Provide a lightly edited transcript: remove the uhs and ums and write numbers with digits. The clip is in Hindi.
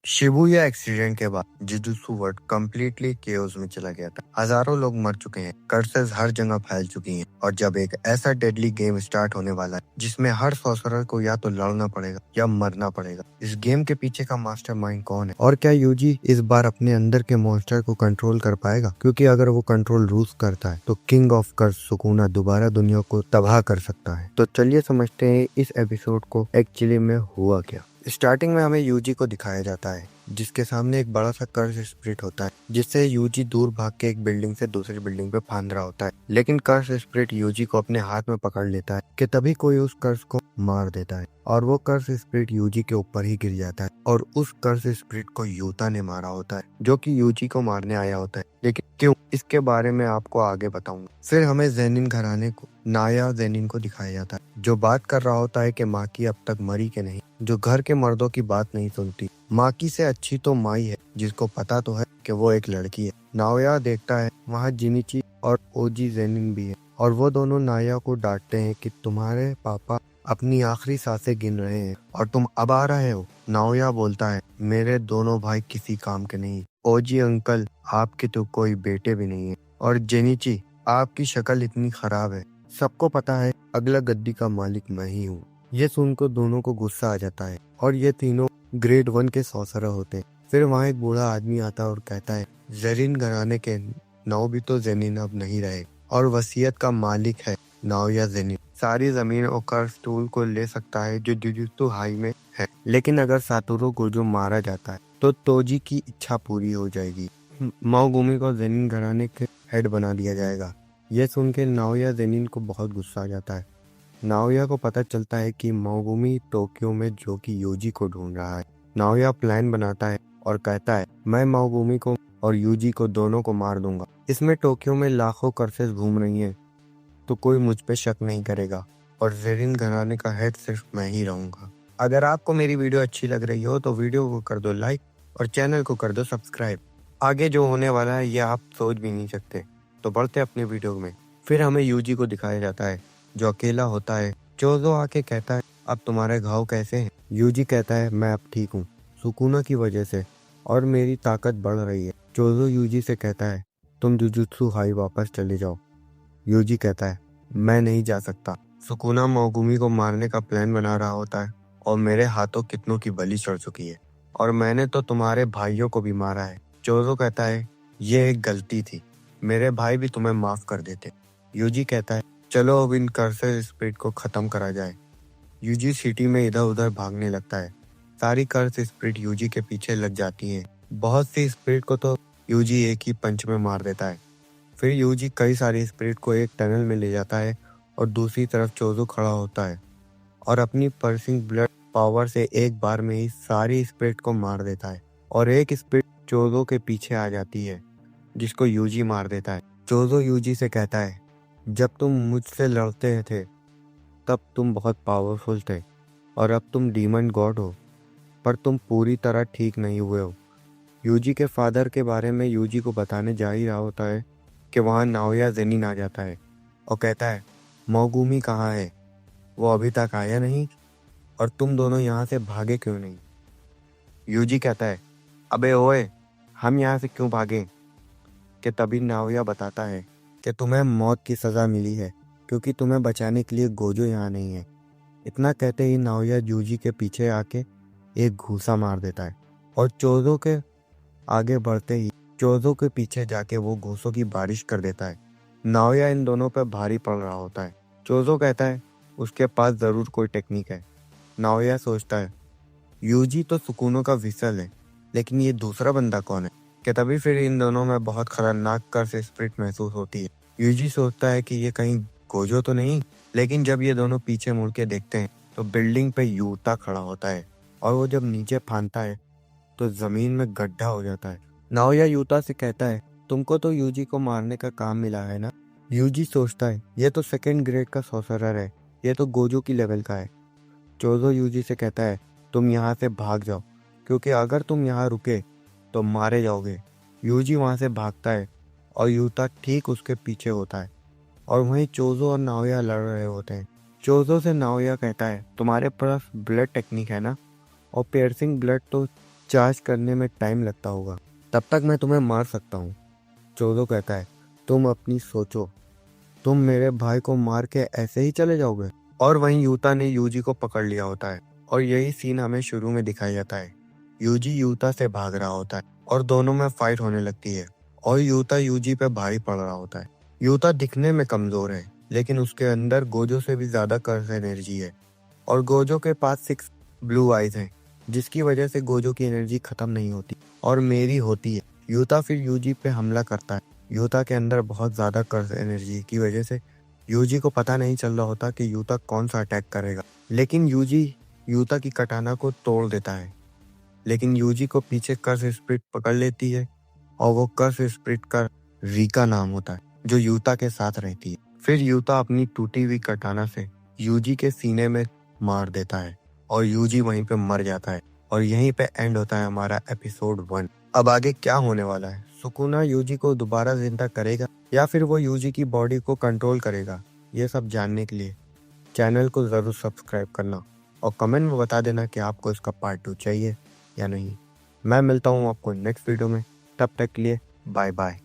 शिबुया एक्सीडेंट के बाद जुजुत्सु वर्ल्ड कंप्लीटली केओस में चला गया था। हजारों लोग मर चुके हैं, कर्सेस हर जगह फैल चुकी हैं और जब एक ऐसा डेडली गेम स्टार्ट होने वाला है जिसमें हर सॉर्सरर को या तो लड़ना पड़ेगा या मरना पड़ेगा, इस गेम के पीछे का मास्टरमाइंड कौन है और क्या यूजी इस बार अपने अंदर के मॉन्स्टर को कंट्रोल कर पाएगा? क्योंकि अगर वो कंट्रोल रूस करता है तो किंग ऑफ कर्स सुकुना दोबारा दुनिया को तबाह कर सकता है। तो चलिए समझते हैं इस एपिसोड को एक्चुअली में हुआ क्या। स्टार्टिंग में हमें यूजी को दिखाया जाता है जिसके सामने एक बड़ा सा कर्स स्पिरिट होता है, जिससे यूजी दूर भाग के एक बिल्डिंग से दूसरी बिल्डिंग पे फांद रहा होता है। लेकिन कर्स स्पिरिट यूजी को अपने हाथ में पकड़ लेता है कि तभी कोई उस कर्स को मार देता है और वो कर्स स्पिरिट यूजी के ऊपर ही गिर जाता है और उस कर्स स्पिरिट को यूता ने मारा होता है जो कि यूजी को मारने आया होता है। लेकिन क्यों, इसके बारे में आपको आगे बताऊंगा। फिर हमें जेनिन घराने को नाया जेनिन को दिखाया जाता है जो बात कर रहा होता है कि माकी अब तक मरी के नहीं, जो घर के मर्दों की बात नहीं सुनती। माकी से अच्छी तो माई है जिसको पता तो है कि वो एक लड़की है। नाओया देखता है वहाँ जिनिची और ओजी जेनिन भी है और वो दोनों नाया को डांटते हैं कि तुम्हारे पापा अपनी आखिरी सांसें गिन रहे हैं और तुम अब आ रहे हो। नाओया बोलता है मेरे दोनों भाई किसी काम के नहीं। ओजी अंकल आपके तो कोई बेटे भी नहीं है और जेनिची आपकी शक्ल इतनी खराब है, सबको पता है अगला गद्दी का मालिक मैं ही हूँ। ये सुनकर दोनों को गुस्सा आ जाता है और ये तीनों ग्रेड 1 के सॉर्सरर होते हैं। फिर वहाँ एक बूढ़ा आदमी आता है और कहता है जेरिन घराने के नाव भी तो जेनिन अब नहीं रहे और वसीयत का मालिक है नाओया जेनिन। सारी जमीन और कर्स टूल को ले सकता है जो जुजुत्सु हाई में है, लेकिन अगर सातोरू गोजो मारा जाता है तो तोजी की इच्छा पूरी हो जाएगी। माओगुमी को जेनिन घराने के हेड बना दिया जाएगा। यह सुन के नाओया जेनिन को बहुत गुस्सा आ जाता है। नाओया को पता चलता है कि माओगुमी टोक्यो में जो कि यूजी को ढूंढ रहा है। नाओया प्लान बनाता है और कहता है मैं माओगुमी को और यूजी को दोनों को मार दूंगा। इसमें टोक्यो में लाखों कर्सेस घूम रही हैं तो कोई मुझ पे शक नहीं करेगा और जेरिन घराने का हेड सिर्फ मैं ही रहूंगा। अगर आपको मेरी वीडियो अच्छी लग रही हो तो वीडियो को कर दो लाइक और चैनल को कर दो सब्सक्राइब। आगे जो होने वाला है ये आप सोच भी नहीं सकते। तो बढ़ते अपने वीडियो में। फिर हमें यूजी को दिखाया जाता है जो अकेला होता है। चोजो आके कहता है अब तुम्हारे घाव कैसे हैं? यूजी कहता है मैं अब ठीक हूँ सुकुना की वजह से और मेरी ताकत बढ़ रही है। चोजो यूजी से कहता है तुम जुजुत्सु हाई वापस चले जाओ। यूजी कहता है मैं नहीं जा सकता। सुकुना माओगुमी को मारने का प्लान बना रहा होता है और मेरे हाथों कितनों की बलि चढ़ चुकी है और मैंने तो तुम्हारे भाइयों को भी मारा है। चोजो कहता है ये एक गलती थी, मेरे भाई भी तुम्हें माफ कर देते। यूजी कहता है चलो अब इन कर्सर स्पिरिट को खत्म करा जाए। यूजी सिटी में इधर उधर भागने लगता है। सारी कर्स स्पिरिट यूजी के पीछे लग जाती हैं। बहुत सी स्पिरिट को तो यूजी एक ही पंच में मार देता है। फिर यूजी कई सारी स्पिरिट को एक टनल में ले जाता है और दूसरी तरफ चोजो खड़ा होता है और अपनी पर्सिंग ब्लड पावर से एक बार में ही सारी स्पिरिट को मार देता है और एक स्पिरिट चोजो के पीछे आ जाती है जिसको यूजी मार देता है। चोजो यूजी से कहता है जब तुम मुझसे लड़ते थे तब तुम बहुत पावरफुल थे और अब तुम डीमन गॉड हो, पर तुम पूरी तरह ठीक नहीं हुए हो। यूजी के फादर के बारे में यूजी को बताने जा ही रहा होता है कि वहाँ नाओया जेनिन आ जाता है और कहता है माओगुमी कहाँ है, वो अभी तक आया नहीं और तुम दोनों यहाँ से भागे क्यों नहीं? यूजी कहता है अबे ओए हम यहाँ से क्यों भागे? कि तभी नाओया बताता है कि तुम्हें मौत की सज़ा मिली है क्योंकि तुम्हें बचाने के लिए गोजो यहाँ नहीं है। इतना कहते ही नाओया यूजी के पीछे आके एक घूसा मार देता है और चोजो के आगे बढ़ते ही चोजो के पीछे जाके वो घूसों की बारिश कर देता है। नाओया इन दोनों पर भारी पड़ रहा होता है। चोजो कहता है उसके पास ज़रूर कोई टेक्निक है। नाओया सोचता है यूजी तो सुकुनो का विसल है, लेकिन ये दूसरा बंदा कौन है? कि तभी फिर इन दोनों में बहुत खतरनाक कर्स स्पिरिट महसूस होती है। यूजी सोचता है कि ये कहीं गोजो तो नहीं, लेकिन जब ये दोनों पीछे मुड़ के देखते हैं तो बिल्डिंग पे यूता खड़ा होता है और वो जब नीचे फांदता है तो जमीन में गड्ढा हो जाता है। नाओया यूता से कहता है तुमको तो यूजी को मारने का काम मिला है ना? यूजी सोचता है ये तो सेकेंड ग्रेड का सॉर्सरर है, ये तो गोजो की लेवल का है। चोजो यूजी से कहता है तुम यहाँ से भाग जाओ क्योंकि अगर तुम यहाँ रुके तो मारे जाओगे। यूजी वहाँ से भागता है और यूता ठीक उसके पीछे होता है और वहीं चोजो और नाओया लड़ रहे होते हैं। चोजो से नाओया कहता है तुम्हारे पास ब्लड टेक्निक है ना, और पियर्सिंग ब्लड तो चार्ज करने में टाइम लगता होगा, तब तक मैं तुम्हें मार सकता हूँ। जोरो कहता है, तुम अपनी सोचो, तुम मेरे भाई को मार के ऐसे ही चले जाओगे? और वहीं यूता ने यूजी को पकड़ लिया होता है और यही सीन हमें शुरू में दिखाया जाता है। यूजी यूता से भाग रहा होता है और दोनों में फाइट होने लगती है और यूता यूजी पे भारी पड़ रहा होता है। यूता दिखने में कमजोर है, लेकिन उसके अंदर गोजो से भी ज्यादा कर्स एनर्जी है और गोजो के पास 6 ब्लू आइज हैं, जिसकी वजह से गोजो की एनर्जी खत्म नहीं होती और मेरी होती है। यूता फिर यूजी पे हमला करता है। यूता के अंदर बहुत ज्यादा कर्स एनर्जी की वजह से यूजी को पता नहीं चल रहा होता कि यूता कौन सा अटैक करेगा, लेकिन यूजी यूता की कटाना को तोड़ देता है। लेकिन यूजी को पीछे कर्स स्पिरिट पकड़ लेती है और वो कर्स स्पिरिट का रीका नाम होता है, जो यूता के साथ रहती है। फिर यूता अपनी टूटी हुई कटाना से यूजी के सीने में मार देता है और यूजी वहीं पे मर जाता है और यहीं पे एंड होता है हमारा एपिसोड 1। अब आगे क्या होने वाला है? सुकुना यूजी को दोबारा जिंदा करेगा या फिर वो यूजी की बॉडी को कंट्रोल करेगा? ये सब जानने के लिए चैनल को जरूर सब्सक्राइब करना और कमेंट में बता देना कि आपको इसका पार्ट 2 चाहिए या नहीं। मैं मिलता हूँ आपको नेक्स्ट वीडियो में, तब तक के लिए बाय बाय।